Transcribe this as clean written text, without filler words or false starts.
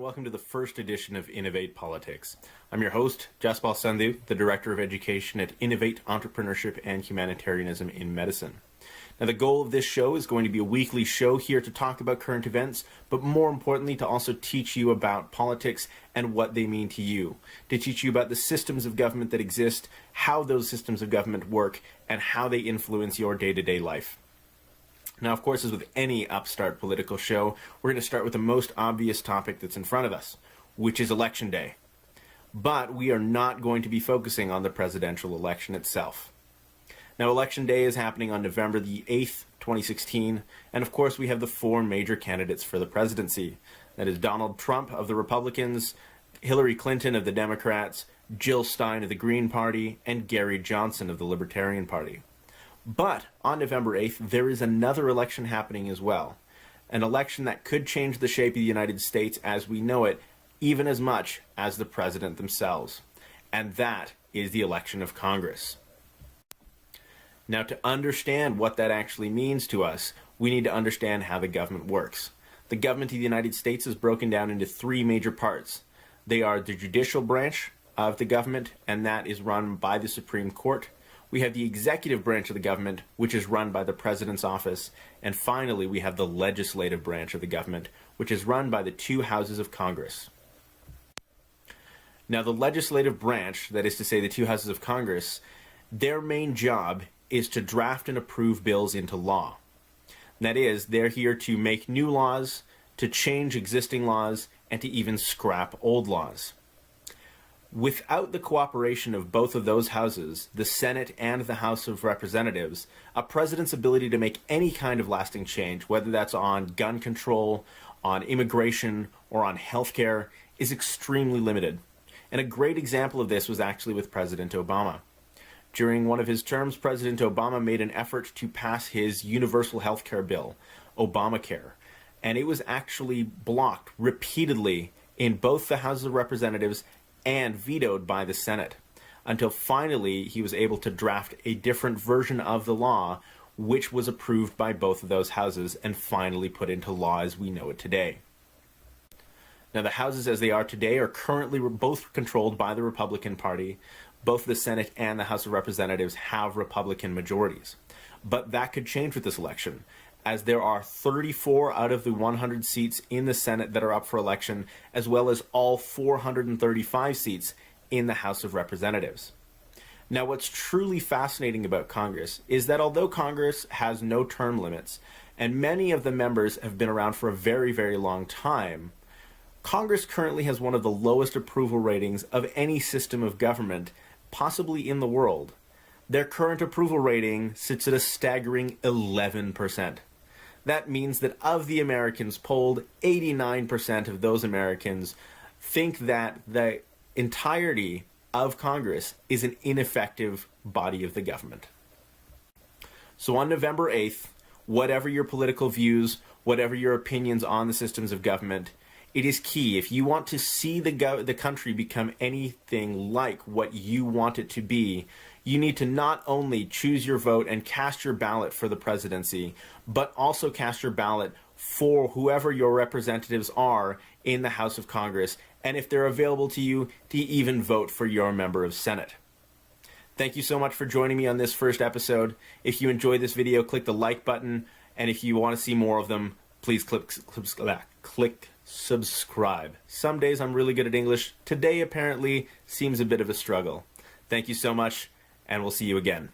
welcome to the first edition of Innovate Politics. I'm your host, Jaspal Sandhu, the Director of Education at Innovate Entrepreneurship and Humanitarianism in Medicine. Now, the goal of this show is going to be a weekly show here to talk about current events, but more importantly, to also teach you about politics and what they mean to you, to teach you about the systems of government that exist, how those systems of government work, and how they influence your day-to-day life. Now, of course, as with any upstart political show, we're going to start with the most obvious topic that's in front of us, which is Election Day. But we are not going to be focusing on the presidential election itself. Now, Election Day is happening on November the 8th, 2016, and of course we have the four major candidates for the presidency. That is Donald Trump of the Republicans, Hillary Clinton of the Democrats, Jill Stein of the Green Party, and Gary Johnson of the Libertarian Party. But on November 8th, there is another election happening as well. An election that could change the shape of the United States as we know it, even as much as the president themselves. And that is the election of Congress. Now, to understand what that actually means to us, we need to understand how the government works. The government of the United States is broken down into three major parts. They are the judicial branch of the government, and that is run by the Supreme Court. We have the executive branch of the government, which is run by the President's office. And finally, we have the legislative branch of the government, which is run by the two houses of Congress. Now, the legislative branch, that is to say the two houses of Congress, their main job is to draft and approve bills into law. That is, they're here to make new laws, to change existing laws, and to even scrap old laws. Without the cooperation of both of those houses, the Senate and the House of Representatives, a president's ability to make any kind of lasting change, whether that's on gun control, on immigration, or on healthcare, is extremely limited. And a great example of this was actually with President Obama. During one of his terms, President Obama made an effort to pass his universal healthcare bill, Obamacare, and it was actually blocked repeatedly in both the Houses of Representatives and vetoed by the Senate, until finally he was able to draft a different version of the law, which was approved by both of those houses and finally put into law as we know it today. Now, the houses as they are today are currently both controlled by the Republican Party. Both the Senate and the House of Representatives have Republican majorities. But that could change with this election, as there are 34 out of the 100 seats in the Senate that are up for election, as well as all 435 seats in the House of Representatives. Now, what's truly fascinating about Congress is that although Congress has no term limits, and many of the members have been around for a very, very long time, Congress currently has one of the lowest approval ratings of any system of government, possibly in the world. Their current approval rating sits at a staggering 11%. That means that of the Americans polled, 89% of those Americans think that the entirety of Congress is an ineffective body of the government. So on November 8th, whatever your political views, whatever your opinions on the systems of government, it is key. If you want to see the country become anything like what you want it to be, you need to not only choose your vote and cast your ballot for the presidency, but also cast your ballot for whoever your representatives are in the House of Congress, and if they're available to you, to even vote for your member of Senate. Thank you so much for joining me on this first episode. If you enjoyed this video, click the like button, and if you want to see more of them, please click subscribe. Some days I'm really good at English. Today apparently seems a bit of a struggle. Thank you so much, and we'll see you again.